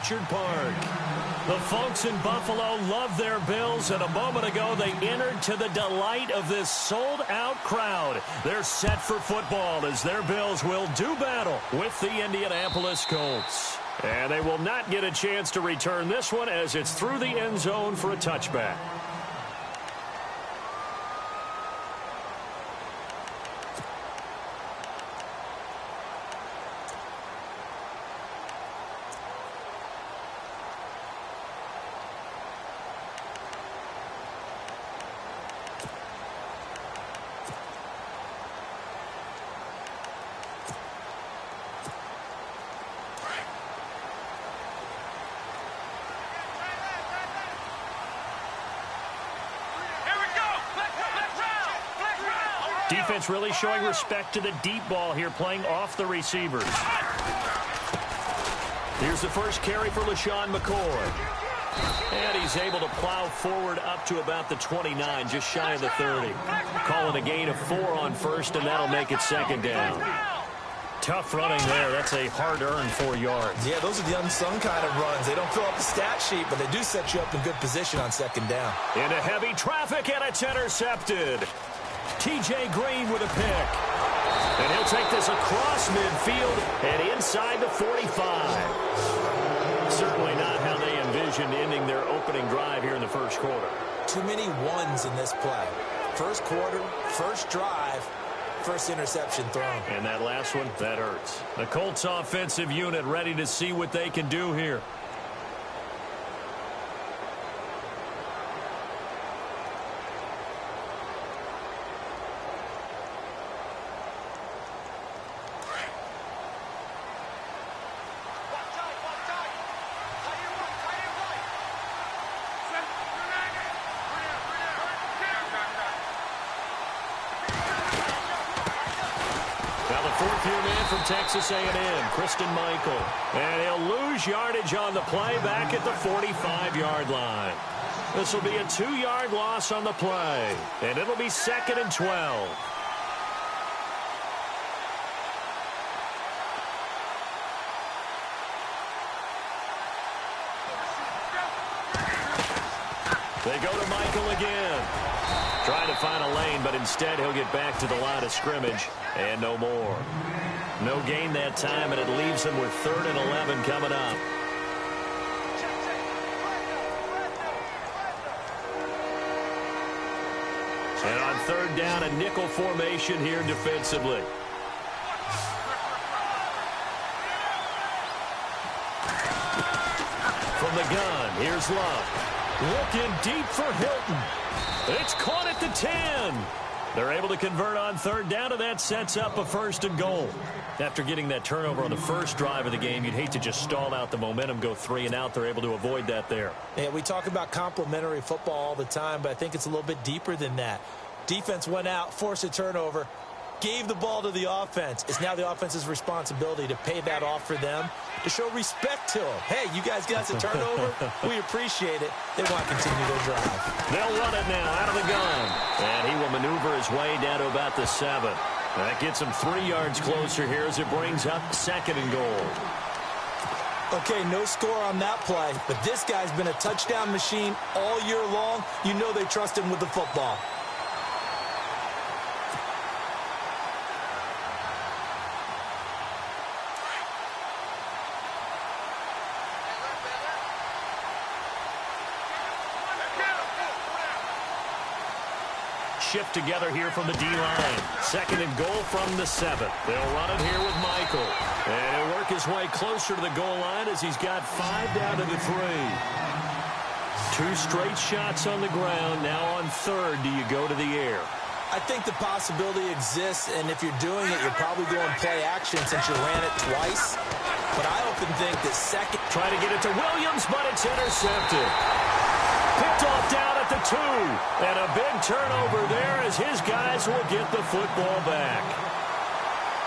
Orchard Park. The folks in Buffalo love their Bills, and a moment ago they entered to the delight of this sold-out crowd. They're set for football as their Bills will do battle with the Indianapolis Colts. And they will not get a chance to return this one as it's through the end zone for a touchback. Defense really showing respect to the deep ball here, playing off the receivers. Here's the first carry for LaShawn McCoy. And he's able to plow forward up to about the 29, just shy of the 30. Calling a gain of 4 on first, and that'll make it second down. Tough running there. That's a hard-earned 4 yards. Yeah, those are the unsung kind of runs. They don't fill up the stat sheet, but they do set you up in good position on second down. Into heavy traffic, and it's intercepted. T.J. Green with a pick. And he'll take this across midfield and inside the 45. Certainly not how they envisioned ending their opening drive here in the first quarter. Too many ones in this play. First quarter, first drive, first interception thrown. And that last one, that hurts. The Colts offensive unit ready to see what they can do here. Texas A&M, Christian Michael. And he'll lose yardage on the play back at the 45-yard line. This will be a 2-yard loss on the play. And it'll be 2nd and 12. They go to Michael again. Trying to find a lane, but instead he'll get back to the line of scrimmage and no more. No gain that time, and it leaves them with 3rd and 11 coming up. And on 3rd down, a nickel formation here defensively. From the gun, here's Love. Looking deep for Hilton. It's caught at the 10. They're able to convert on 3rd down, and that sets up a 1st and goal. After getting that turnover on the first drive of the game, you'd hate to just stall out the momentum, go 3 and out. They're able to avoid that there. Yeah, we talk about complementary football all the time, but I think it's a little bit deeper than that. Defense went out, forced a turnover, gave the ball to the offense. It's now the offense's responsibility to pay that off for them, to show respect to them. Hey, you guys got a turnover? We appreciate it. They want to continue their drive. They'll run it now out of the gun. And he will maneuver his way down to about the 7. That gets him 3 yards closer here as it brings up 2nd and goal. Okay, no score on that play, but this guy's been a touchdown machine all year long. You know they trust him with the football. Shift together here from the D-line. 2nd and goal from the 7. They'll run it here with Michael. And he'll work his way closer to the goal line as he's got 5 down to the 3. 2 straight shots on the ground. Now on 3rd, do you go to the air? I think the possibility exists, and if you're doing it, you're probably going play action since you ran it twice. But I often think that 2nd... Try to get it to Williams, but it's intercepted. Picked off down at the 2. And a big turnover there as his guys will get the football back.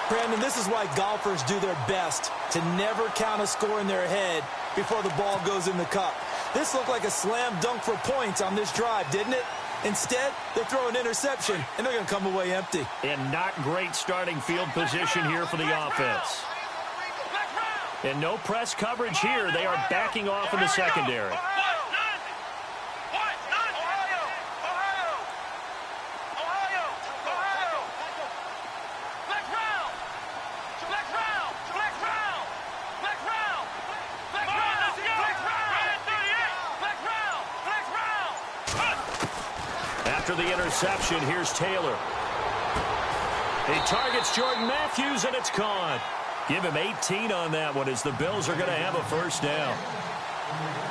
Brandon, this is why golfers do their best to never count a score in their head before the ball goes in the cup. This looked like a slam dunk for points on this drive, didn't it? Instead, they throw an interception, and they're going to come away empty. And not great starting field position here for the offense. And no press coverage here. They are backing off in the secondary. After the interception, here's Taylor. He targets Jordan Matthews, and it's caught. Give him 18 on that one as the Bills are going to have a first down.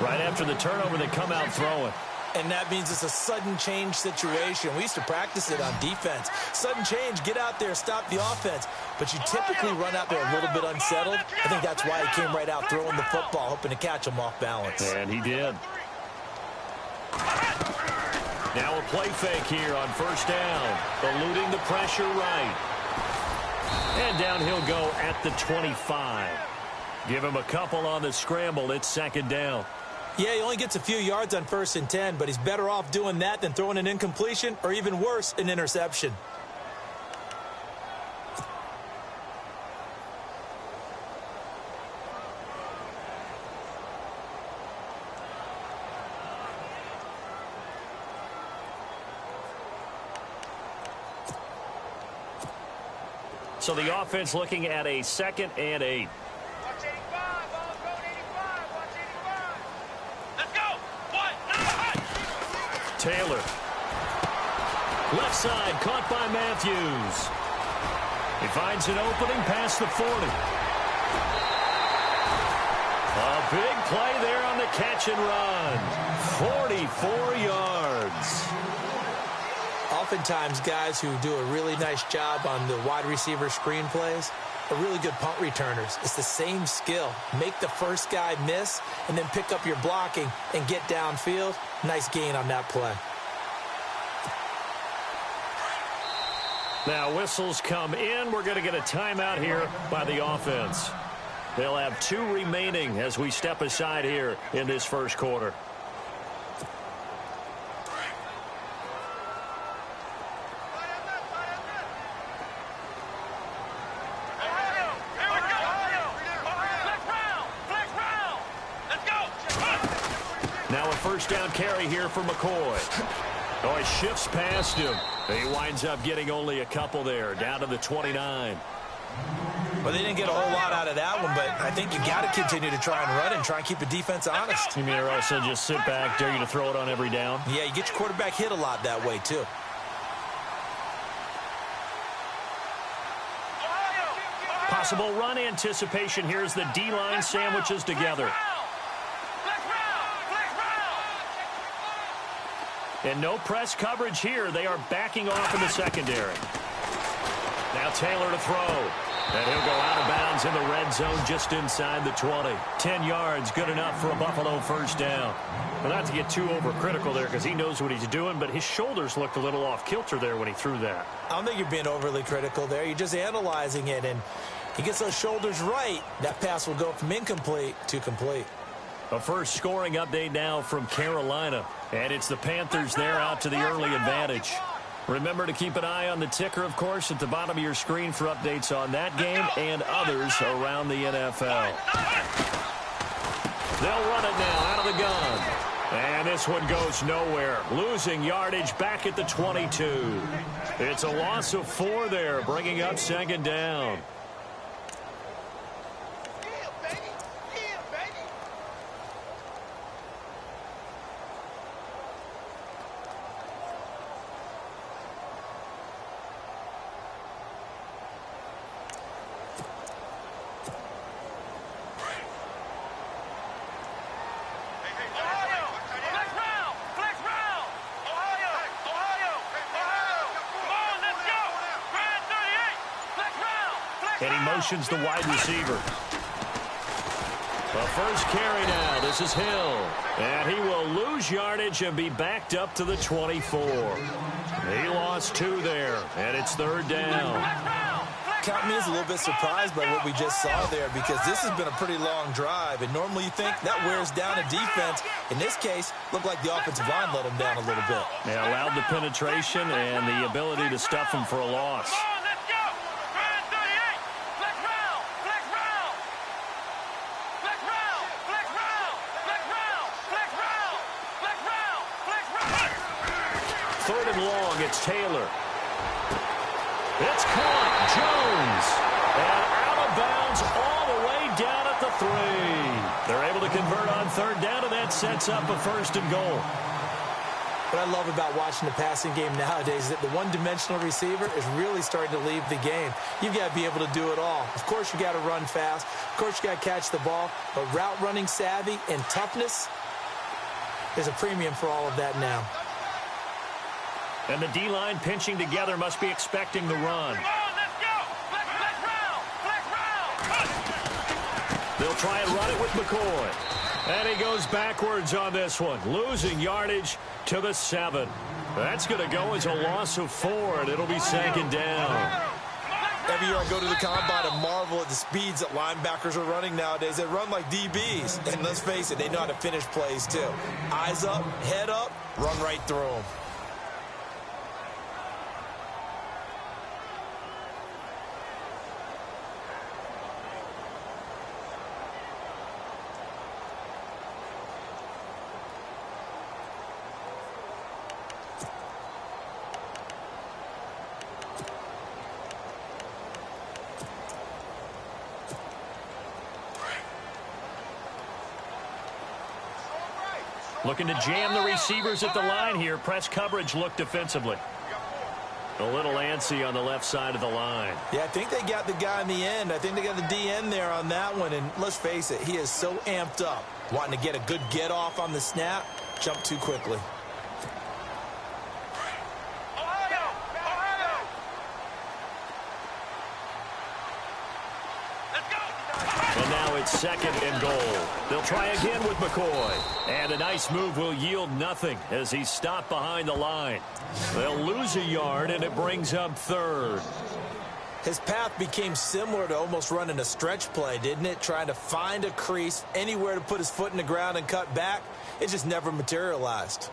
Right after the turnover, they come out throwing. And that means it's a sudden change situation. We used to practice it on defense. Sudden change, get out there, stop the offense. But you typically run out there a little bit unsettled. I think that's why he came right out throwing the football, hoping to catch him off balance. And he did. Now a play fake here on first down. Eluding the pressure right. And down he'll go at the 25. Give him a couple on the scramble. It's second down. Yeah, he only gets a few yards on 1st and 10, but he's better off doing that than throwing an incompletion or even worse, an interception. So the offense looking at a 2nd and 8. Taylor. Left side, caught by Matthews. He finds an opening past the 40. A big play there on the catch and run. 44 yards. Oftentimes, guys who do a really nice job on the wide receiver screen plays are really good punt returners. It's the same skill. Make the first guy miss and then pick up your blocking and get downfield. Nice gain on that play. Now whistles come in. We're going to get a timeout here by the offense. They'll have 2 remaining as we step aside here in this first quarter. Now a first down carry here for McCoy. Oh, he shifts past him. He winds up getting only a couple there, down to the 29. Well, they didn't get a whole lot out of that one, but I think you got to continue to try and run and try and keep the defense honest. You mean or also just sit back, dare you to throw it on every down? Yeah, you get your quarterback hit a lot that way, too. Possible run anticipation. Here's the D-line sandwiches together. And no press coverage here. They are backing off in the secondary. Now Taylor to throw. And he'll go out of bounds in the red zone just inside the 20. 10 yards, good enough for a Buffalo first down. Well, not to get too overcritical there because he knows what he's doing, but his shoulders looked a little off kilter there when he threw that. I don't think you're being overly critical there. You're just analyzing it, and he gets those shoulders right. That pass will go from incomplete to complete. A first scoring update now from Carolina. And it's the Panthers there out to the early advantage. Remember to keep an eye on the ticker, of course, at the bottom of your screen for updates on that game and others around the NFL. They'll run it now out of the gun. And this one goes nowhere. Losing yardage back at the 22. It's a loss of 4 there, bringing up second down. And he motions the wide receiver. The first carry now. This is Hill. And he will lose yardage and be backed up to the 24. He lost 2 there, and it's third down. Count me as a little bit surprised by what we just saw there because this has been a pretty long drive, and normally you think that wears down a defense. In this case, looked like the offensive line let him down a little bit. They allowed the penetration and the ability to stuff him for a loss. third and long. It's Taylor. It's caught. Jones. And out of bounds all the way down at the 3. They're able to convert on third down, and that sets up a first and goal. What I love about watching the passing game nowadays is that the one-dimensional receiver is really starting to leave the game. You've got to be able to do it all. Of course, you got to run fast. Of course, you got to catch the ball. But route running savvy and toughness, there's a premium for all of that now. And the D-line pinching together must be expecting the run. Come on, let's go! Flex round! They'll try and run it with McCoy. And he goes backwards on this one, losing yardage to the 7. That's going to go as a loss of 4, and it'll be second down. Every year I go to the combine and marvel at the speeds that linebackers are running nowadays. They run like DBs. And let's face it, they know how to finish plays too. Eyes up, head up, run right through them. Looking to jam the receivers at the line here. Press coverage look defensively. A little antsy on the left side of the line. Yeah, I think they got the guy in the end. I think they got the DN there on that one. And let's face it, he is so amped up, wanting to get a good get off on the snap, jump too quickly. And now it's second and goal. They'll try again with McCoy. And a nice move will yield nothing as he's stopped behind the line. They'll lose a yard, and it brings up third. His path became similar to almost running a stretch play, didn't it? Trying to find a crease, anywhere to put his foot in the ground and cut back. It just never materialized.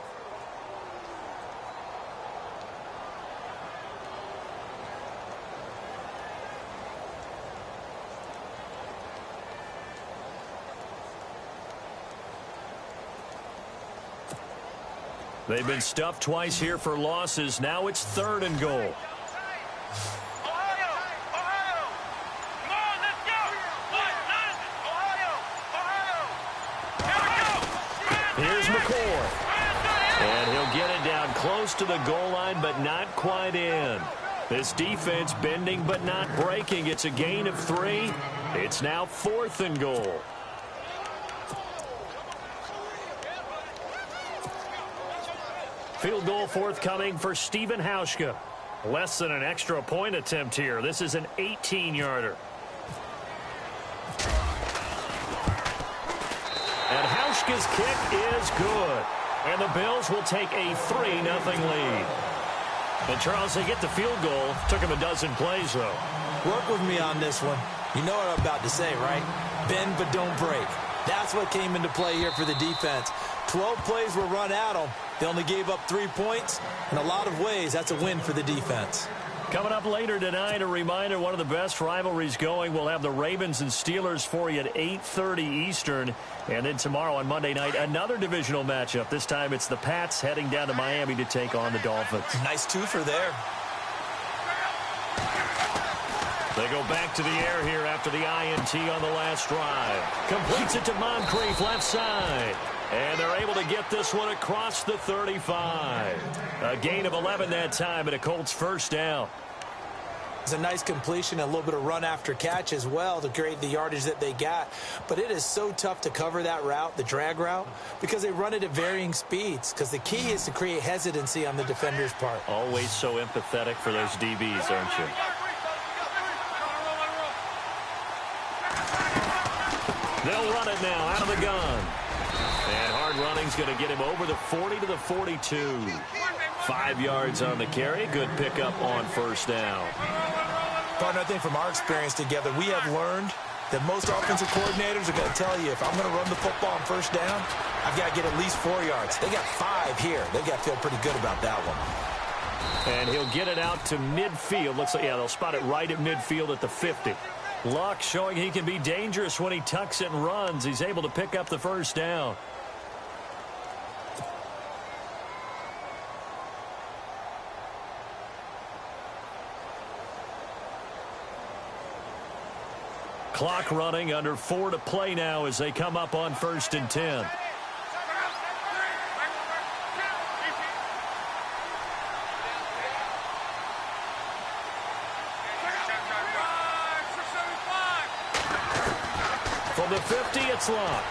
They've been stuffed twice here for losses. Now it's third and goal. Here's McCoy. And he'll get it down close to the goal line, but not quite in. This defense bending but not breaking. It's a gain of 3. It's now fourth and goal. Field goal forthcoming for Stephen Hauschka. Less than an extra point attempt here. This is an 18-yarder. And Hauschka's kick is good. And the Bills will take a 3-0 lead. And Charles, they get the field goal. Took him a dozen plays, though. Work with me on this one. You know what I'm about to say, right? Bend but don't break. That's what came into play here for the defense. 12 plays were run at them. They only gave up 3 points. In a lot of ways, that's a win for the defense. Coming up later tonight, a reminder, one of the best rivalries going. We'll have the Ravens and Steelers for you at 8:30 Eastern. And then tomorrow on Monday night, another divisional matchup. This time it's the Pats heading down to Miami to take on the Dolphins. Nice twofer there. They go back to the air here after the INT on the last drive. Completes it to Moncrief left side. And they're able to get this one across the 35. A gain of 11 that time and a Colts first down. It's a nice completion, a little bit of run after catch as well to create the yardage that they got. But it is so tough to cover that route, the drag route, because they run it at varying speeds. Because the key is to create hesitancy on the defender's part. Always so empathetic for those DBs, aren't you? They'll run it now out of the gun. And hard running's going to get him over the 40 to the 42. 5 yards on the carry. Good pickup on first down. Partner, I think from our experience together, we have learned that most offensive coordinators are going to tell you, if I'm going to run the football on first down, I've got to get at least 4 yards. They got 5 here. They've got to feel pretty good about that one. And he'll get it out to midfield. Looks like, yeah, they'll spot it right at midfield at the 50. Luck showing he can be dangerous when he tucks it and runs. He's able to pick up the first down. Clock running, under 4 to play now as they come up on 1st and 10. From the 50, it's locked.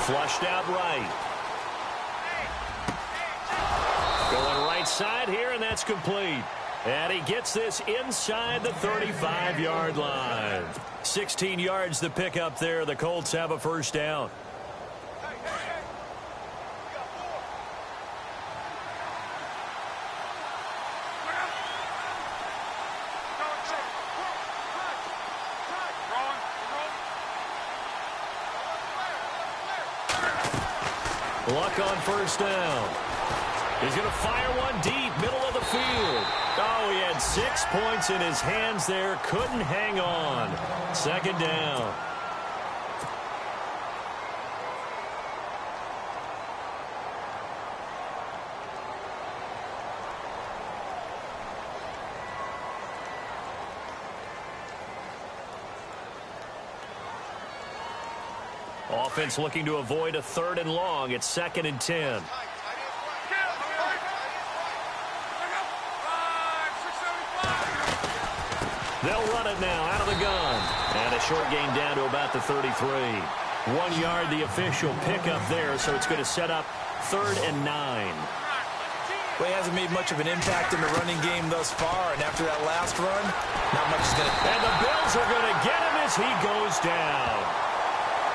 Flushed out right. Going right side here, and that's complete. And he gets this inside the 35-yard line. 16 yards to pick up there. The Colts have a first down. Luck on first down. He's going to fire one deep, middle of the field. Oh, he had 6 points in his hands there. Couldn't hang on. 2nd down. Offense looking to avoid a 3rd and long. It's 2nd and 10. They'll run it now out of the gun. And a short gain down to about the 33. 1 yard, the official pickup there, so it's going to set up 3rd and 9. Well, he hasn't made much of an impact in the running game thus far, and after that last run, not much is going to... And the Bills are going to get him as he goes down.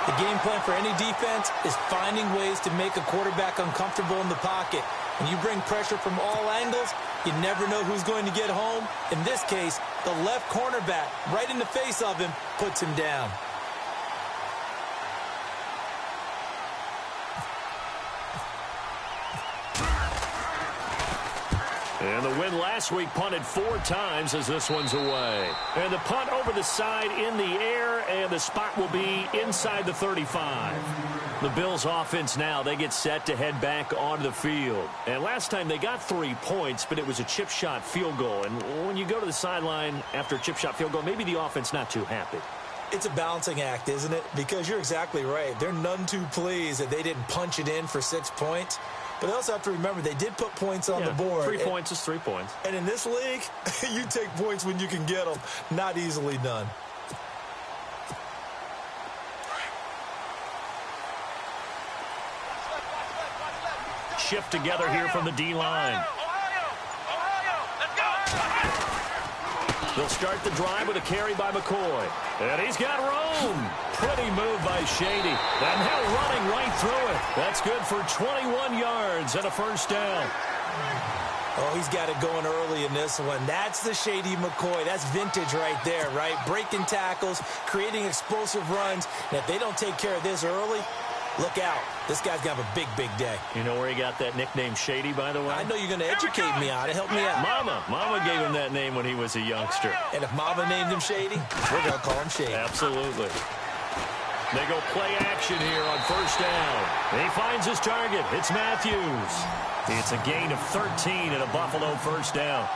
The game plan for any defense is finding ways to make a quarterback uncomfortable in the pocket. When you bring pressure from all angles, you never know who's going to get home. In this case, the left cornerback, right in the face of him, puts him down. And the win last week punted 4 times as this one's away. And the punt over the side in the air, and the spot will be inside the 35. The Bills offense now, they get set to head back onto the field. And last time they got 3 points, but it was a chip shot field goal. And when you go to the sideline after a chip shot field goal, maybe the offense not too happy. It's a balancing act, isn't it? Because you're exactly right. They're none too pleased that they didn't punch it in for 6 points. But they also have to remember they did put points on the board. 3 points is 3 points. And in this league, you take points when you can get them. Not easily done. Shift together here from the D-line. They'll start the drive with a carry by McCoy. And he's got room. Pretty move by Shady. And now running right through it. That's good for 21 yards and a first down. Oh, he's got it going early in this one. That's the Shady McCoy. That's vintage right there, right? Breaking tackles, creating explosive runs. And if they don't take care of this early, look out. This guy's going to have a big, big day. You know where he got that nickname Shady, by the way? I know you're going to educate me on it. Help me out. Mama gave him that name when he was a youngster. And if Mama named him Shady, we're going to call him Shady. Absolutely. They go play action here on first down. He finds his target. It's Matthews. It's a gain of 13 and a Buffalo first down.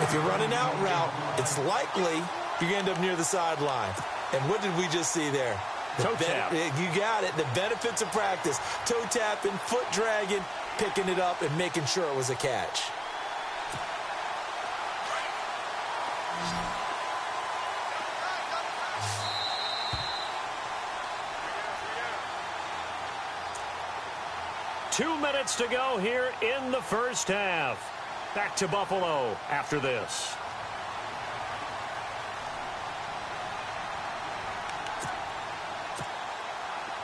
If you're running out route, it's likely you're going to end up near the sideline. And what did we just see there? Toe tap. You got it. The benefits of practice. Toe tapping, foot dragging, picking it up, and making sure it was a catch. Two minutes to go here in the first half. Back to Buffalo after this.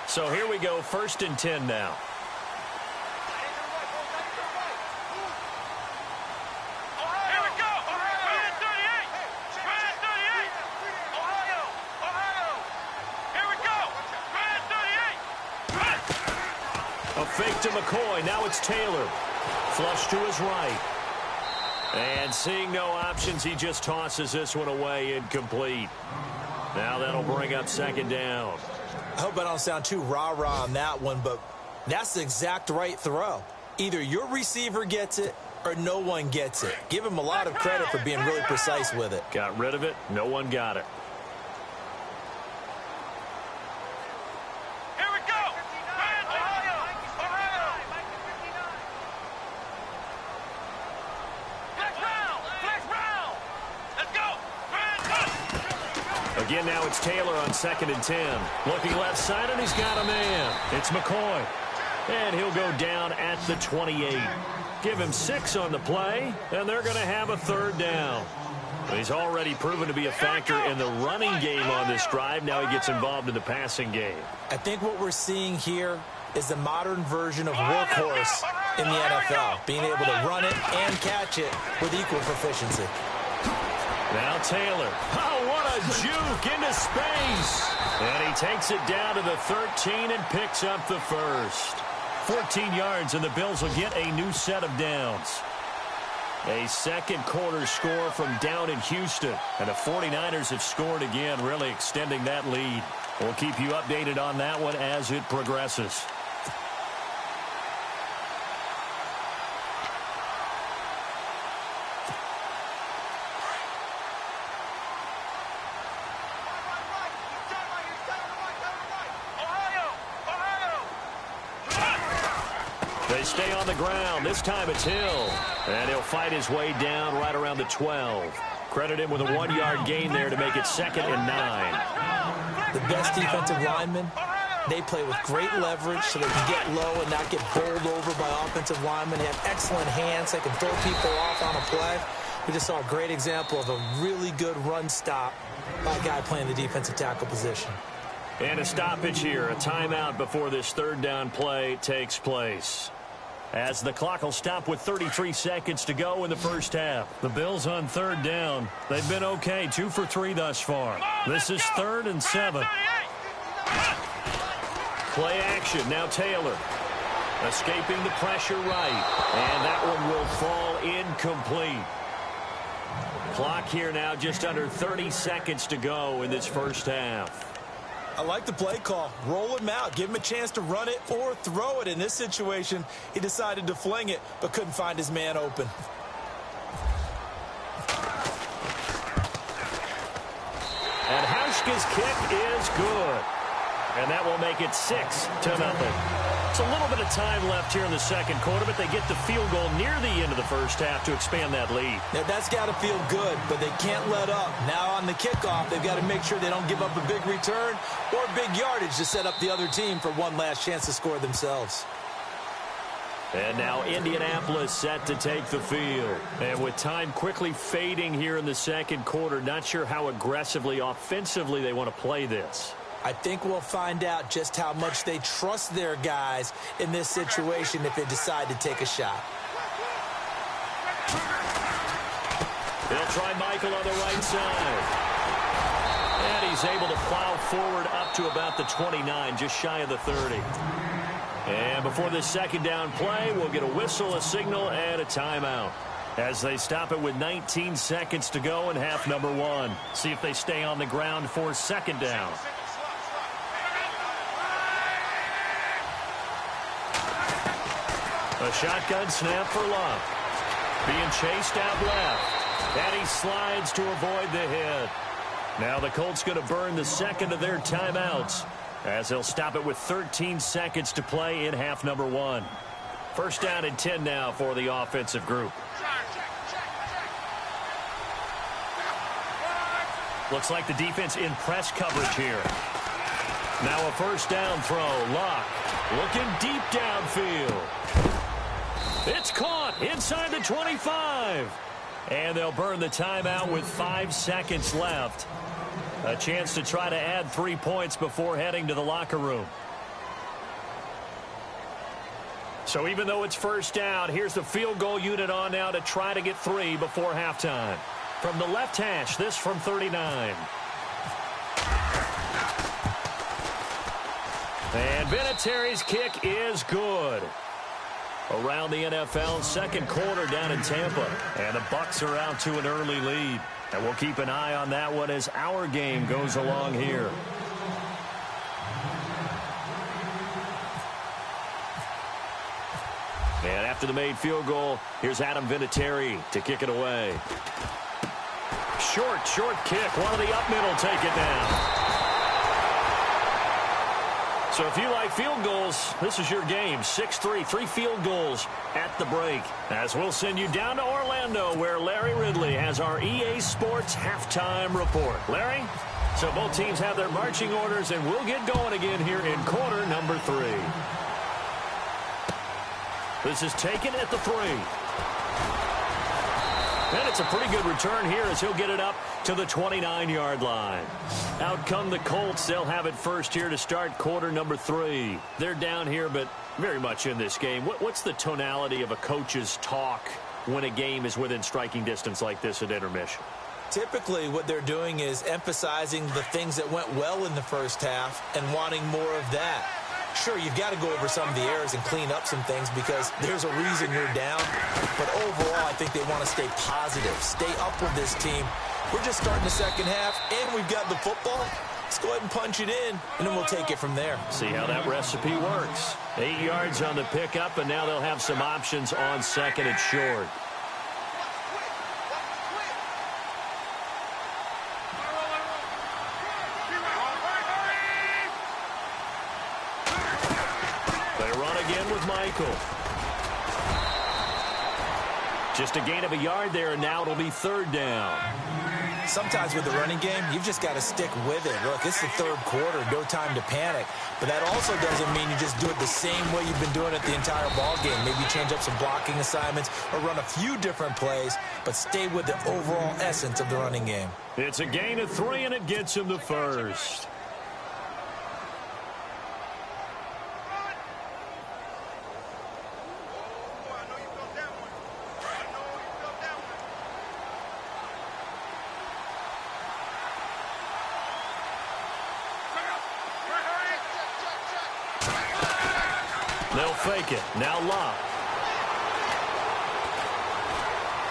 So here we go, 1st and 10 now. Here we go. 38. 38. Ohio. Here we go. 38. A fake to McCoy. Now it's Taylor. Flush to his right. And seeing no options, he just tosses this one away incomplete. Now that'll bring up 2nd down. I hope I don't sound too rah-rah on that one, but that's the exact right throw. Either your receiver gets it or no one gets it. Give him a lot of credit for being really precise with it. Got rid of it. No one got it. Here we go. Ohio. Ohio. Flex round. Flex round. Let's go. Again, now it's Taylor on 2nd and 10. Looking left side, and he's got a man. It's McCoy. And he'll go down at the 28. Give him 6 on the play, and they're going to have a 3rd down. He's already proven to be a factor in the running game on this drive. Now he gets involved in the passing game. I think what we're seeing here is the modern version of workhorse in the NFL, being able to run it and catch it with equal proficiency. Now Taylor. Oh, what a juke into space. And he takes it down to the 13 and picks up the first. 14 yards, and the Bills will get a new set of downs. A second quarter score from down in Houston. And the 49ers have scored again, really extending that lead. We'll keep you updated on that one as it progresses. They stay on the ground. This time it's Hill. And he'll fight his way down right around the 12. Credit him with a 1-yard gain there to make it 2nd and 9. The best defensive linemen, they play with great leverage so they can get low and not get bowled over by offensive linemen. They have excellent hands. They can throw people off on a play. We just saw a great example of a really good run stop by a guy playing the defensive tackle position. And a stoppage here, a timeout before this 3rd down play takes place. As the clock will stop with 33 seconds to go in the first half. The Bills on 3rd down. They've been okay, 2 for 3 thus far. This is 3rd and 7. Play action, now Taylor. Escaping the pressure right. And that one will fall incomplete. Clock here now just under 30 seconds to go in this first half. I like the play call. Roll him out. Give him a chance to run it or throw it. In this situation, he decided to fling it, but couldn't find his man open. And Hauschka's kick is good. And that will make it 6-0. It's a little bit of time left here in the second quarter, but they get the field goal near the end of the first half to expand that lead. Now, that's got to feel good, but they can't let up. Now on the kickoff, they've got to make sure they don't give up a big return or big yardage to set up the other team for one last chance to score themselves. And now Indianapolis set to take the field. And with time quickly fading here in the second quarter, not sure how aggressively, offensively they want to play this. I think we'll find out just how much they trust their guys in this situation if they decide to take a shot. They'll try Michael on the right side. And he's able to plow forward up to about the 29, just shy of the 30. And before this 2nd down play, we'll get a whistle, a signal, and a timeout. As they stop it with 19 seconds to go in half number 1. See if they stay on the ground for 2nd down. A shotgun snap for Love. Being chased out left. And he slides to avoid the hit. Now the Colts going to burn the 2nd of their timeouts as they'll stop it with 13 seconds to play in half number 1. 1st down and 10 now for the offensive group. Looks like the defense in press coverage here. Now a 1st down throw. Locke looking deep downfield. It's caught inside the 25. And they'll burn the timeout with 5 seconds left. A chance to try to add 3 points before heading to the locker room. So even though it's 1st down, here's the field goal unit on now to try to get 3 before halftime. From the left hash, this from 39. And Vinatieri's kick is good. Around the NFL, 2nd quarter down in Tampa. And the Bucs are out to an early lead. And we'll keep an eye on that one as our game goes along here. And After the made field goal, here's Adam Vinatieri to kick it away. Short kick. One of the up middle take it down. So if you like field goals, this is your game. 6-3, 3 field goals at the break. As we'll send you down to Orlando, where Larry Ridley has our EA Sports halftime report. Larry? So both teams have their marching orders, and we'll get going again here in quarter number 3. This is taken at the 3. And it's a pretty good return here as he'll get it up to the 29-yard line. Out come the Colts. They'll have it first here to start quarter number 3. They're down here, but very much in this game. What's the tonality of a coach's talk when a game is within striking distance like this at intermission? Typically, what they're doing is emphasizing the things that went well in the first half and wanting more of that. Sure, you've got to go over some of the errors and clean up some things because there's a reason you're down. But overall, I think they want to stay positive, stay up with this team. We're just starting the second half, and we've got the football. Let's go ahead and punch it in, and then we'll take it from there. See how that recipe works. 8 yards on the pickup, and now they'll have some options on second and short. Michael. Just a gain of a yard there, and now it'll be third down. Sometimes with the running game, you've just got to stick with it. Look, it's the third quarter, no time to panic. But that also doesn't mean you just do it the same way you've been doing it the entire ball game. Maybe change up some blocking assignments or run a few different plays, but stay with the overall essence of the running game. It's a gain of 3, and it gets him the first. They'll fake it. Now Locke.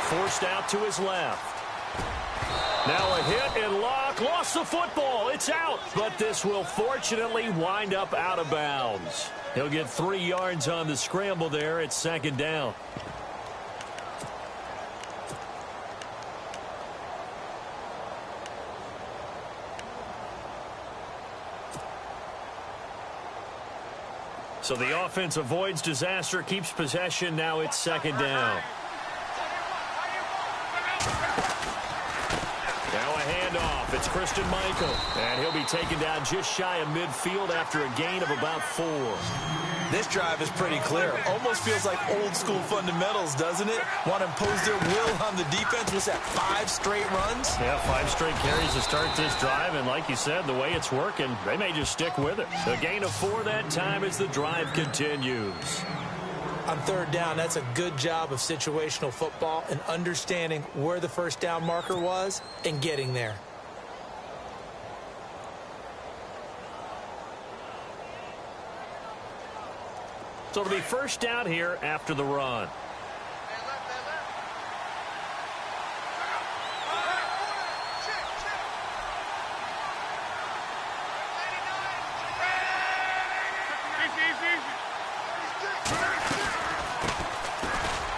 Forced out to his left. Now a hit, and Locke lost the football. It's out, but this will fortunately wind up out of bounds. He'll get 3 yards on the scramble there. It's second down. So the offense avoids disaster, keeps possession. Now it's second down. Now a handoff. It's Christian Michael. And he'll be taken down just shy of midfield after a gain of about 4. This drive is pretty clear. Almost feels like old school fundamentals, doesn't it? Want to impose their will on the defense. Was that 5 straight runs? Yeah, 5 straight carries to start this drive. And like you said, the way it's working, they may just stick with it. A gain of 4 that time as the drive continues. On third down, that's a good job of situational football and understanding where the first down marker was and getting there. So it'll be first down here after the run.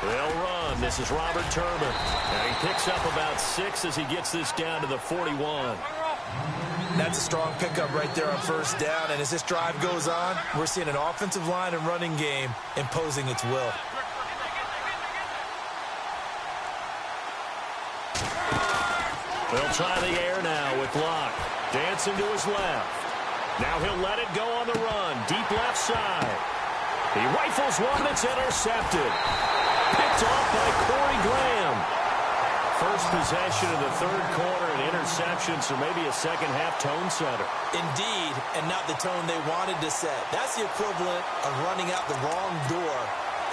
They'll run. This is Robert Turman. And he picks up about 6 as he gets this down to the 41. That's a strong pickup right there on first down. And as this drive goes on, we're seeing an offensive line and running game imposing its will. They'll try the air now with Locke. Dancing to his left. Now he'll let it go on the run. Deep left side. He rifles one that's intercepted. Picked off by Corey Graham. First possession of the third quarter, an interception, so maybe a second-half tone setter. Indeed, and not the tone they wanted to set. That's the equivalent of running out the wrong door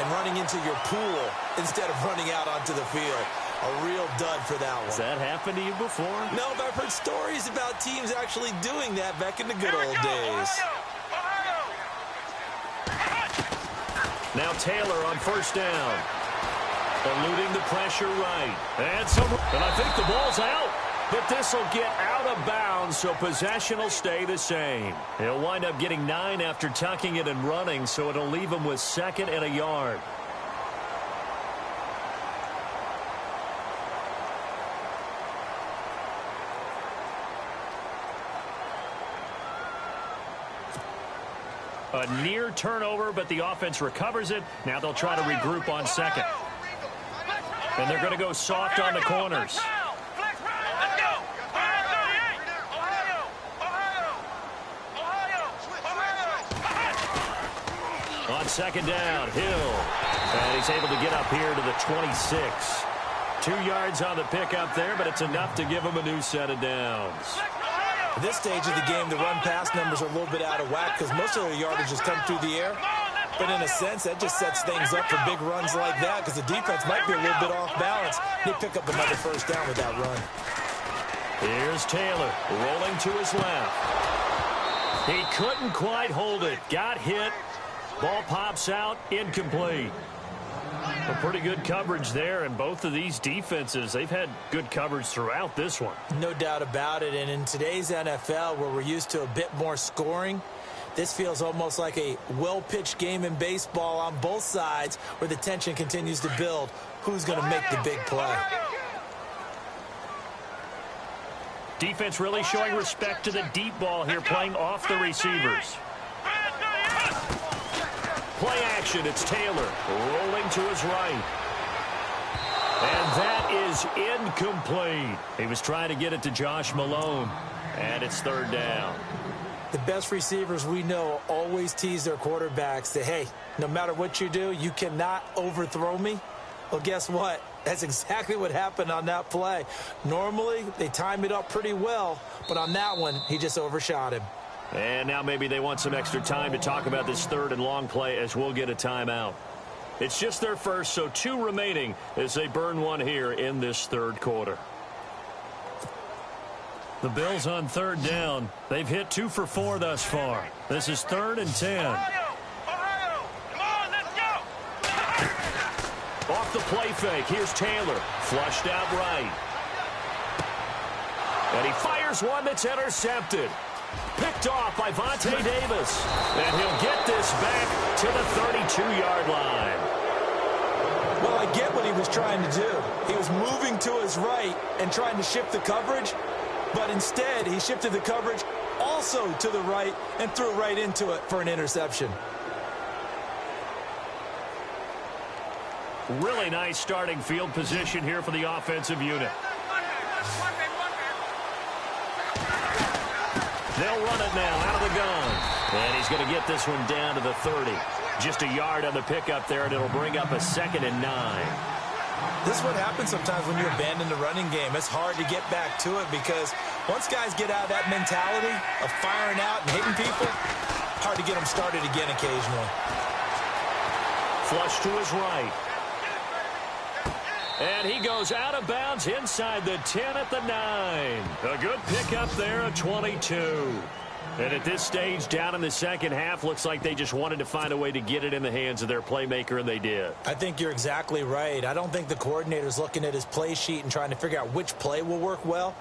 and running into your pool instead of running out onto the field. A real dud for that one. Has that happened to you before? No, but I've heard stories about teams actually doing that back in the good old days. Now Taylor on first down. Eluding the pressure right. And I think the ball's out. But this will get out of bounds, so possession will stay the same. He'll wind up getting 9 after tucking it and running, so it'll leave him with second and a yard. A near turnover, but the offense recovers it. Now they'll try to regroup on second. And they're going to go soft on the corners. On second down, Hill. And he's able to get up here to the 26. 2 yards on the pickup there, but it's enough to give him a new set of downs. At this stage of the game, the run-pass numbers are a little bit out of whack because most of their yardage has come through the air. But in a sense, that just sets things up for big runs like that because the defense might be a little bit off balance. They pick up another first down with that run. Here's Taylor rolling to his left. He couldn't quite hold it. Got hit. Ball pops out, incomplete. A pretty good coverage there, and both of these defenses, they've had good coverage throughout this one. No doubt about it, and in today's NFL, where we're used to a bit more scoring, this feels almost like a well-pitched game in baseball on both sides where the tension continues to build. Who's going to make the big play? Defense really showing respect to the deep ball here, playing off the receivers. Play action, it's Taylor rolling to his right. And that is incomplete. He was trying to get it to Josh Malone, and it's third down. The best receivers we know always tease their quarterbacks that, hey, no matter what you do, you cannot overthrow me. Well, guess what? That's exactly what happened on that play. Normally, they time it up pretty well, but on that one, he just overshot him. And now maybe they want some extra time to talk about this third and long play as we'll get a timeout. It's just their first, so 2 remaining as they burn one here in this third quarter. The Bills on third down. They've hit 2 for 4 thus far. This is 3rd and 10. Off the play fake, here's Taylor. Flushed out right. And he fires one that's intercepted. Picked off by Vontae Davis. And he'll get this back to the 32-yard line. Well, I get what he was trying to do. He was moving to his right and trying to shift the coverage, but instead he shifted the coverage also to the right and threw right into it for an interception. Really nice starting field position here for the offensive unit. They'll run it now out of the gun. And he's going to get this one down to the 30. Just a yard on the pickup there, and it'll bring up a 2nd and 9. This is what happens sometimes when you abandon the running game. It's hard to get back to it because once guys get out of that mentality of firing out and hitting people, hard to get them started again occasionally. Flush to his right. And he goes out of bounds inside the 10 at the 9. A good pickup there, a 22. And at this stage, down in the second half, looks like they just wanted to find a way to get it in the hands of their playmaker, and they did. I think you're exactly right. I don't think the coordinator's looking at his play sheet and trying to figure out which play will work well.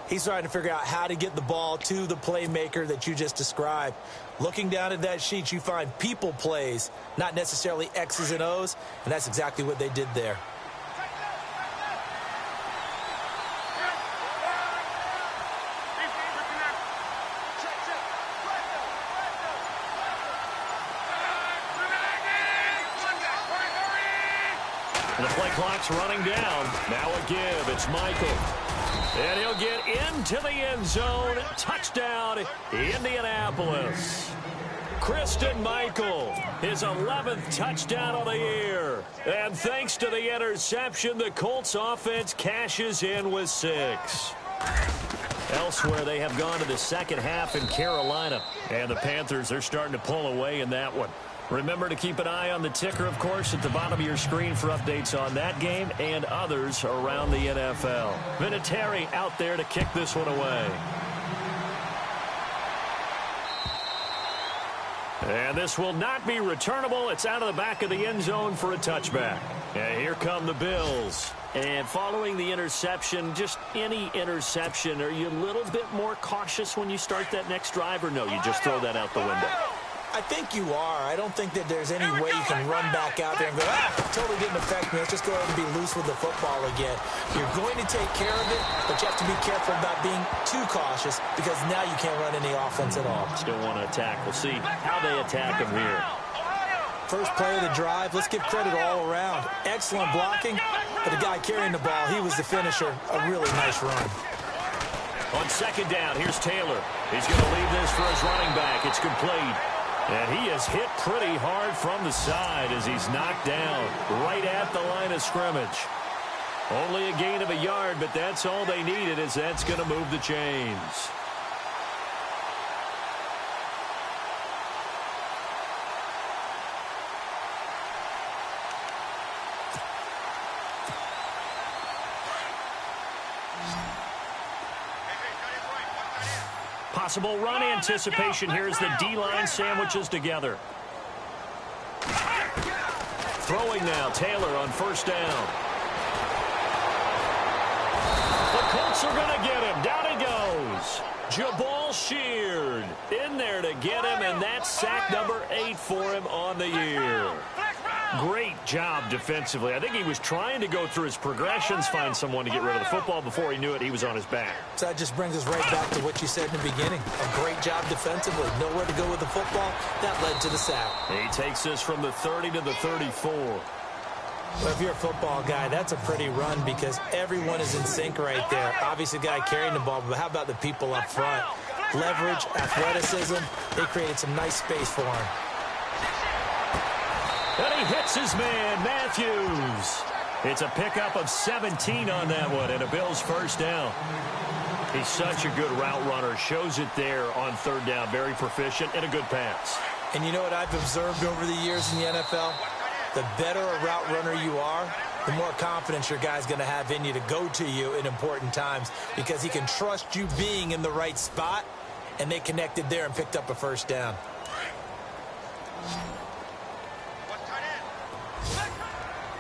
He's trying to figure out how to get the ball to the playmaker that you just described. Looking down at that sheet, you find people plays, not necessarily X's and O's, and that's exactly what they did there. The play clock's running down. Now a give. It's Michael. And he'll get into the end zone. Touchdown, Indianapolis. Christian Michael, his 11th touchdown of the year. And thanks to the interception, the Colts offense cashes in with 6. Elsewhere, they have gone to the second half in Carolina. And the Panthers, they're starting to pull away in that one. Remember to keep an eye on the ticker, of course, at the bottom of your screen for updates on that game and others around the NFL. Vinatieri out there to kick this one away. And this will not be returnable. It's out of the back of the end zone for a touchback. And here come the Bills. And following the interception, just any interception, are you a little bit more cautious when you start that next drive, or no, you just throw that out the window? I think you are. I don't think that there's any way you can run back out there and go, totally didn't affect me. Let's just go ahead and be loose with the football again. You're going to take care of it, but you have to be careful about being too cautious because now you can't run any offense at all. Still want to attack. We'll see how they attack him here. First play of the drive, let's give credit all around. Excellent blocking, but the guy carrying the ball, he was the finisher. A really nice run. On second down, here's Taylor. He's going to leave this for his running back. It's complete. And he is hit pretty hard from the side as he's knocked down right at the line of scrimmage. Only a gain of a yard, but that's all they needed, as that's going to move the chains. Possible run anticipation here as the D-line sandwiches together. Throwing now, Taylor on first down. The Colts are going to get him. Down he goes. Jabal Sheard in there to get him, and that's sack number 8 for him on the year. Great job defensively. I think he was trying to go through his progressions, find someone to get rid of the football. Before he knew it, he was on his back. So that just brings us right back to what you said in the beginning. A great job defensively. Nowhere to go with the football. That led to the sack. He takes this from the 30 to the 34. Well, if you're a football guy, that's a pretty run because everyone is in sync right there. Obviously, the guy carrying the ball, but how about the people up front? Leverage, athleticism, they created some nice space for him. And he hits his man, Matthews. It's a pickup of 17 on that one, and a Bills first down. He's such a good route runner. Shows it there on third down. Very proficient and a good pass. And you know what I've observed over the years in the NFL? The better a route runner you are, the more confidence your guy's going to have in you to go to you in important times because he can trust you being in the right spot, and they connected there and picked up a first down.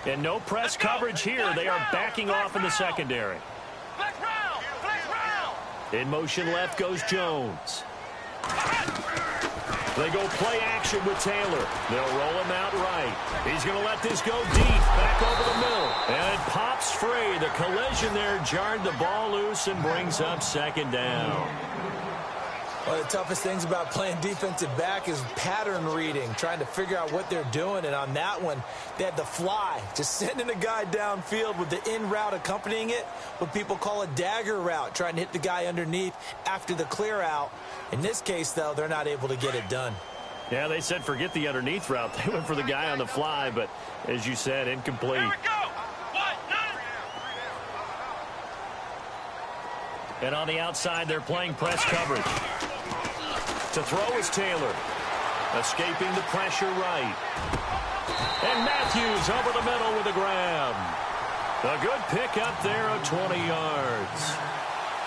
And no press coverage here. They are backing off in the secondary. In motion left goes Jones. They go play action with Taylor. They'll roll him out right. He's going to let this go deep, back over the middle. And it pops free. The collision there jarred the ball loose and brings up second down. One of the toughest things about playing defensive back is pattern reading, trying to figure out what they're doing. And on that one, they had the fly, just sending a guy downfield with the in route accompanying it, what people call a dagger route, trying to hit the guy underneath after the clear out. In this case, though, they're not able to get it done. Yeah, they said forget the underneath route. They went for the guy on the fly, but as you said, incomplete. And on the outside, they're playing press coverage. To throw is Taylor. Escaping the pressure right. And Matthews over the middle with a grab. A good pickup there of 20 yards.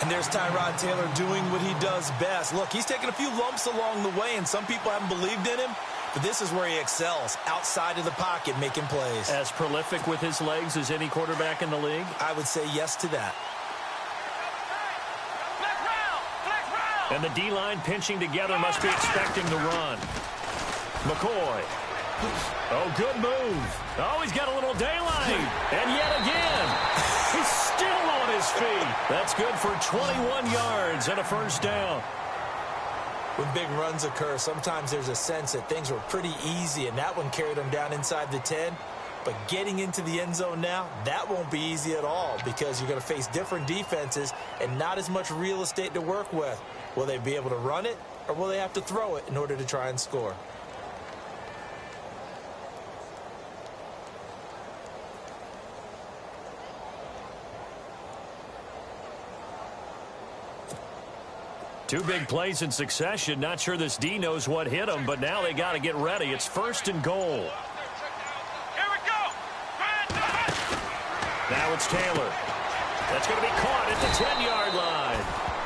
And there's Tyrod Taylor doing what he does best. Look, he's taken a few lumps along the way, and some people haven't believed in him. But this is where he excels, outside of the pocket, making plays. As prolific with his legs as any quarterback in the league? I would say yes to that. And the D-line pinching together must be expecting the run. McCoy. Oh, good move. Oh, he's got a little daylight. And yet again, he's still on his feet. That's good for 21 yards and a first down. When big runs occur, sometimes there's a sense that things were pretty easy, and that one carried him down inside the 10. But getting into the end zone now, that won't be easy at all because you're going to face different defenses and not as much real estate to work with. Will they be able to run it, or will they have to throw it in order to try and score? Two big plays in succession. Not sure this D knows what hit him, but now they got to get ready. It's first and goal. Here we go. Now it's Taylor. That's going to be caught at the 10-yard line.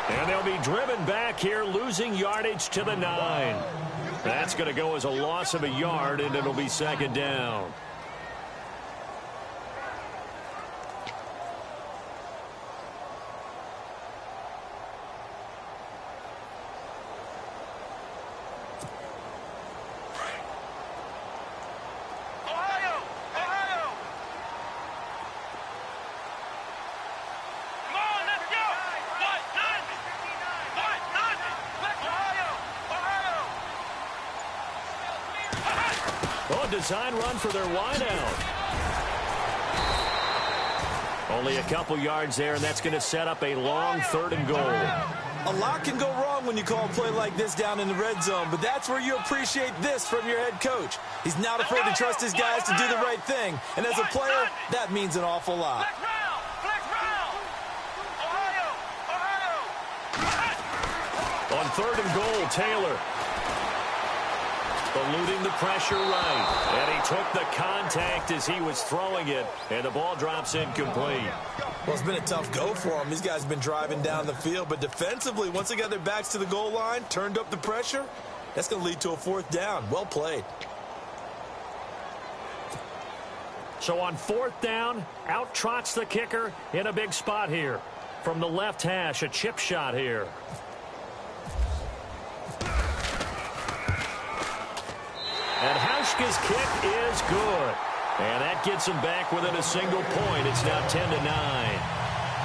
And they'll be driven back here, losing yardage to the 9. That's going to go as a loss of a yard, and it'll be second down. Oh, a design run for their wideout. Only a couple yards there, and that's going to set up a long 3rd and goal. A lot can go wrong when you call a play like this down in the red zone, but that's where you appreciate this from your head coach. He's not afraid to trust his guys to do the right thing, and as a player, that means an awful lot. On 3rd and goal, Taylor. Eluding the pressure right. And he took the contact as he was throwing it, and the ball drops incomplete. Well, it's been a tough go for him. These guys have been driving down the field, but defensively, once they got their backs to the goal line, turned up the pressure, that's going to lead to a 4th down. Well played. So on 4th down, out trots the kicker in a big spot here. From the left hash, a chip shot here. And Hauschka's kick is good. And that gets him back within a single point. It's now 10-9.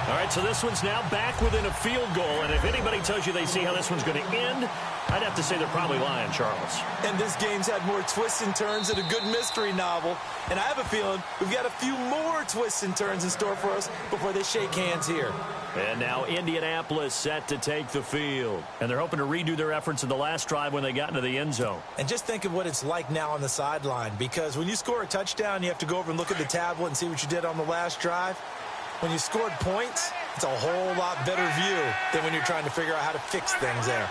All right, so this one's now back within a field goal. And if anybody tells you they see how this one's going to end, I'd have to say they're probably lying, Charles. And this game's had more twists and turns than a good mystery novel. And I have a feeling we've got a few more twists and turns in store for us before they shake hands here. And now Indianapolis set to take the field. And they're hoping to redo their efforts in the last drive when they got into the end zone. And just think of what it's like now on the sideline, because when you score a touchdown, you have to go over and look at the tablet and see what you did on the last drive. When you scored points, it's a whole lot better view than when you're trying to figure out how to fix things there.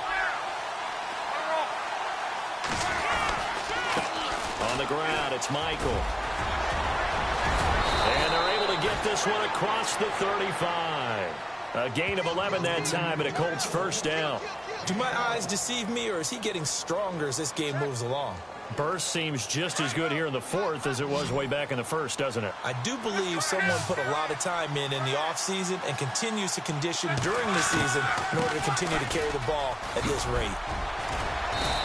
On the ground, it's Michael. And they're able to get this one across the 35. A gain of 11 that time, and a Colts 1st down. Do my eyes deceive me, or is he getting stronger as this game moves along? Burst seems just as good here in the 4th as it was way back in the 1st, doesn't it? I do believe someone put a lot of time in the offseason and continues to condition during the season in order to continue to carry the ball at this rate.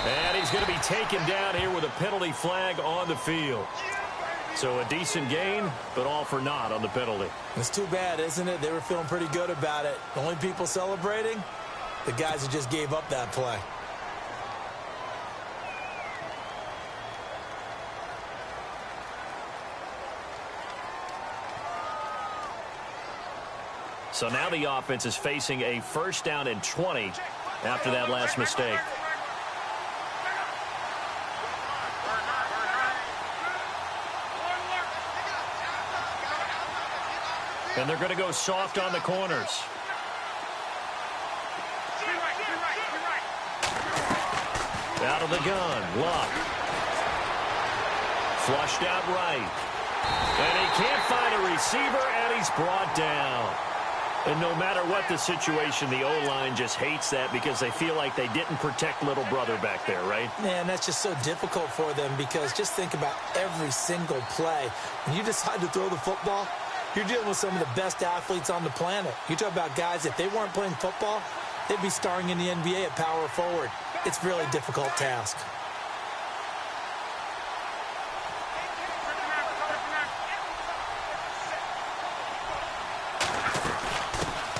And he's going to be taken down here with a penalty flag on the field. So a decent gain, but all for naught on the penalty. It's too bad, isn't it? They were feeling pretty good about it. The only people celebrating, the guys who just gave up that play. So now the offense is facing a 1st down and 20 after that last mistake. And they're going to go soft on the corners. Out of the gun, Luck. Flushed out right. And he can't find a receiver, and he's brought down. And no matter what the situation, the O-line just hates that because they feel like they didn't protect little brother back there, right? Man, that's just so difficult for them because just think about every single play. When you decide to throw the football, you're dealing with some of the best athletes on the planet. You talk about guys, if they weren't playing football, they'd be starring in the NBA at power forward. It's a really difficult task.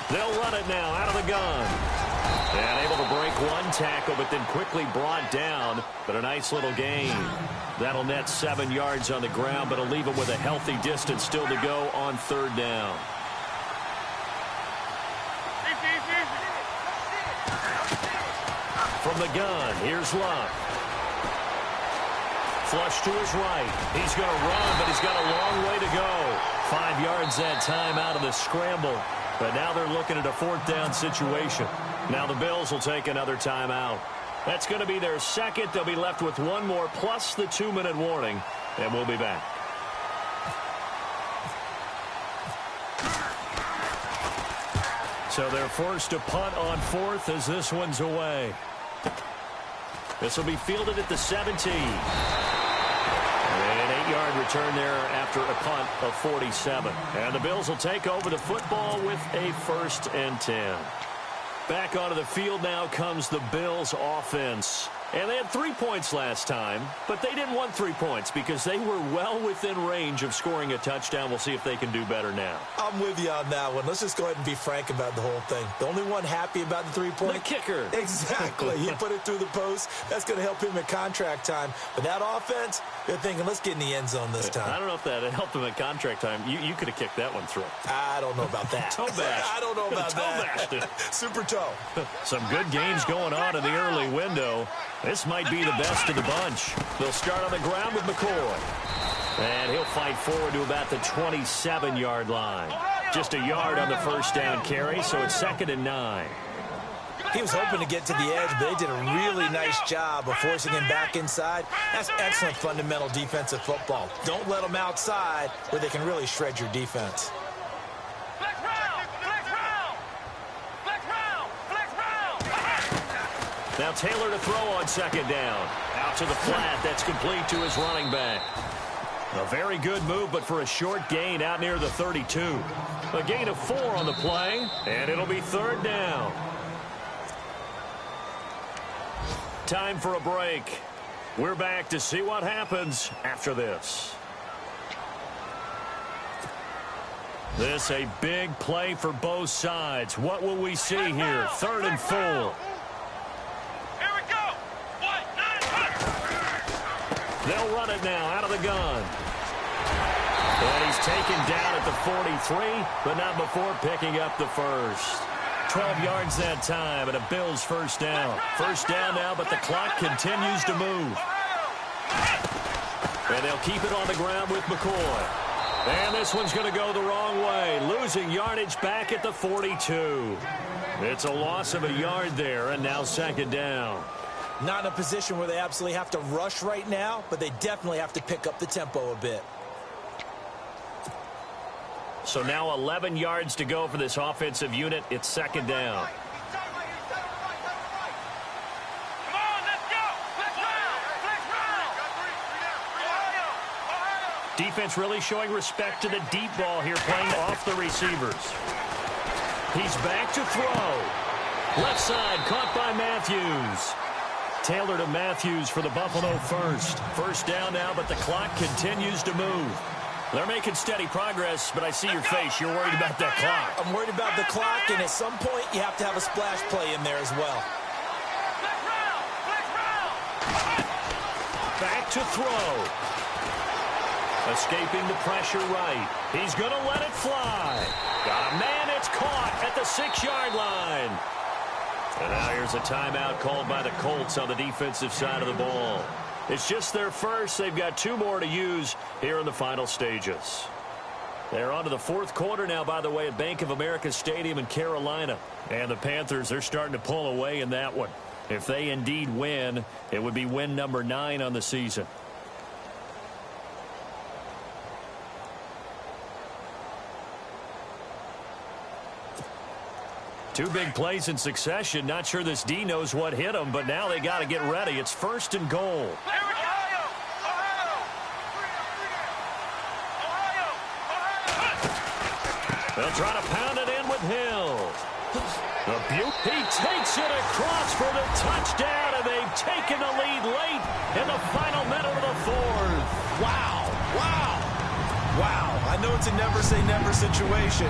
They'll run it now out of the gun. And able to break one tackle, but then quickly brought down. But a nice little gain. That'll net 7 yards on the ground, but it'll leave him with a healthy distance still to go on 3rd down. From the gun, here's Luck. Flush to his right. He's going to run, but he's got a long way to go. 5 yards that time out of the scramble. But now they're looking at a 4th down situation. Now the Bills will take another timeout. That's going to be their 2nd. They'll be left with 1 more plus the 2-minute warning. And we'll be back. So they're forced to punt on 4th as this one's away. This will be fielded at the 17. An 8-yard return there after a punt of 47. And the Bills will take over the football with a 1st and 10. Back onto the field now comes the Bills offense. And they had 3 points last time, but they didn't want 3 points because they were well within range of scoring a touchdown. We'll see if they can do better now. I'm with you on that one. Let's just go ahead and be frank about the whole thing. The only one happy about the 3-point? The kicker. Exactly. He put it through the post. That's going to help him at contract time. But that offense, they're thinking, let's get in the end zone this time. I don't know if that helped him at contract time. You could have kicked that one through. I don't know about that. Toe bash. I don't know about that. Toe bashed. Super toe. Some good games going on in the early window. This might be the best of the bunch. They'll start on the ground with McCoy. And he'll fight forward to about the 27-yard line. Just a yard on the first down carry, so it's 2nd and 9. He was hoping to get to the edge, but they did a really nice job of forcing him back inside. That's excellent fundamental defensive football. Don't let them outside where they can really shred your defense. Now Taylor to throw on 2nd down. Out to the flat. That's complete to his running back. A very good move, but for a short gain out near the 32. A gain of 4 on the play, and it'll be 3rd down. Time for a break. We're back to see what happens after this. This a big play for both sides. What will we see here? 3rd and 4. They'll run it now out of the gun. And he's taken down at the 43, but not before picking up the first. 12 yards that time, and a Bills first down. First down now, but the clock continues to move. And they'll keep it on the ground with McCoy. And this one's going to go the wrong way, losing yardage back at the 42. It's a loss of a yard there, and now 2nd down. Not in a position where they absolutely have to rush right now, but they definitely have to pick up the tempo a bit. So now 11 yards to go for this offensive unit. It's 2nd down. Defense really showing respect to the deep ball here, playing off the receivers. He's back to throw. Left side, caught by Matthews. Taylor to Matthews for the Buffalo first. First down now, but the clock continues to move. They're making steady progress, but I see your face. You're worried about that clock. I'm worried about the clock, and at some point, you have to have a splash play in there as well. Back to throw. Escaping the pressure right. He's going to let it fly. Got a man. It's caught at the 6-yard line. And now here's a timeout called by the Colts on the defensive side of the ball. It's just their first. They've got 2 more to use here in the final stages. They're on to the 4th quarter now, by the way, at Bank of America Stadium in Carolina. And the Panthers, they're starting to pull away in that one. If they indeed win, it would be win number 9 on the season. Two big plays in succession. Not sure this D knows what hit him, but now they got to get ready. It's 1st and goal. They'll try to pound it in with Hill. He takes it across for the touchdown, and they've taken the lead late in the final minute of the 4th. Wow. Wow. Wow. I know it's a never-say-never situation,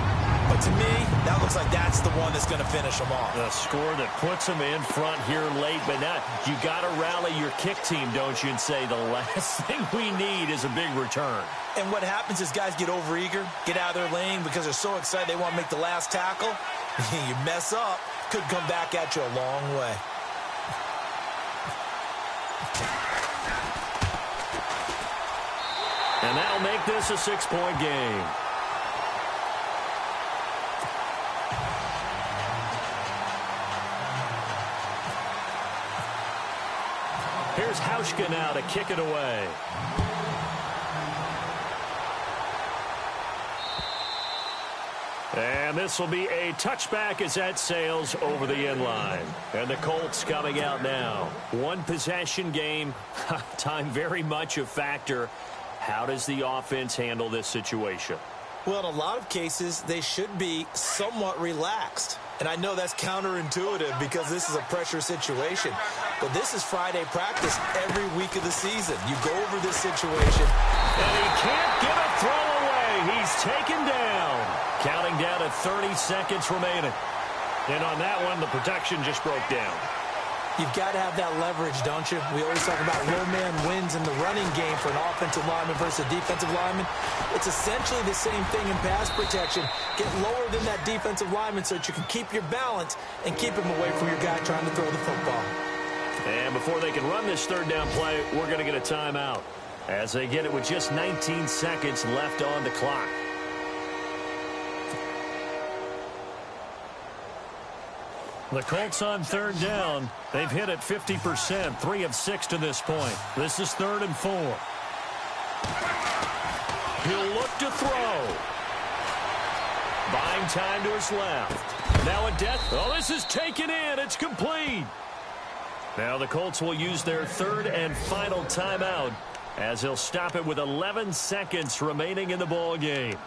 but to me, that looks like that's the one that's going to finish them off. The score that puts them in front here late, but now you got to rally your kick team, don't you, and say the last thing we need is a big return. And what happens is guys get overeager, get out of their lane because they're so excited they want to make the last tackle. You mess up, could come back at you a long way. And that'll make this a 6-point game. Here's Hauschka now to kick it away. And this will be a touchback as that sails over the end line. And the Colts coming out now. One possession game. Time very much a factor. How does the offense handle this situation? Well, in a lot of cases, they should be somewhat relaxed. And I know that's counterintuitive because this is a pressure situation. But this is Friday practice every week of the season. You go over this situation. And he can't get a throw away. He's taken down. Counting down at 30 seconds remaining. And on that one, the protection just broke down. You've got to have that leverage, don't you? We always talk about low man wins in the running game for an offensive lineman versus a defensive lineman. It's essentially the same thing in pass protection. Get lower than that defensive lineman so that you can keep your balance and keep him away from your guy trying to throw the football. And before they can run this third down play, we're going to get a timeout as they get it with just 19 seconds left on the clock. The Colts on third down. They've hit it 50%, 3 of 6 to this point. This is 3rd and 4. He'll look to throw. Buying time to his left. Now a death. Oh, this is taken in. It's complete. Now the Colts will use their 3rd and final timeout as they'll stop it with 11 seconds remaining in the ball game.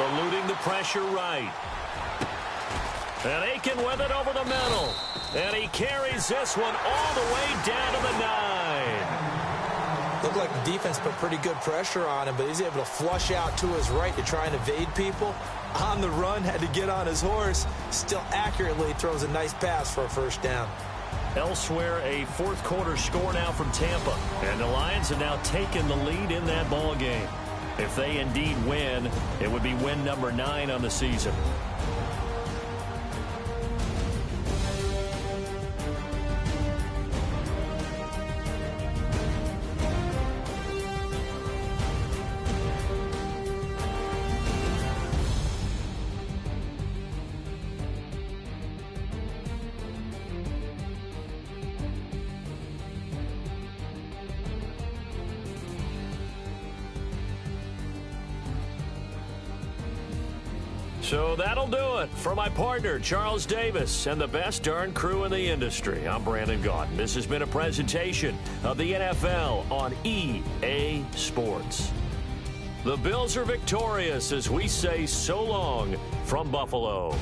Eluding the pressure right. And Aiken with it over the middle. And he carries this one all the way down to the 9. Looked like the defense put pretty good pressure on him, but he's able to flush out to his right to try and evade people. On the run, had to get on his horse. Still accurately throws a nice pass for a first down. Elsewhere, a fourth quarter score now from Tampa. And the Lions have now taken the lead in that ball game. If they indeed win, it would be win number 9 on the season. So that'll do it for my partner, Charles Davis, and the best darn crew in the industry. I'm Brandon Gaudin. This has been a presentation of the NFL on EA Sports. The Bills are victorious as we say so long from Buffalo.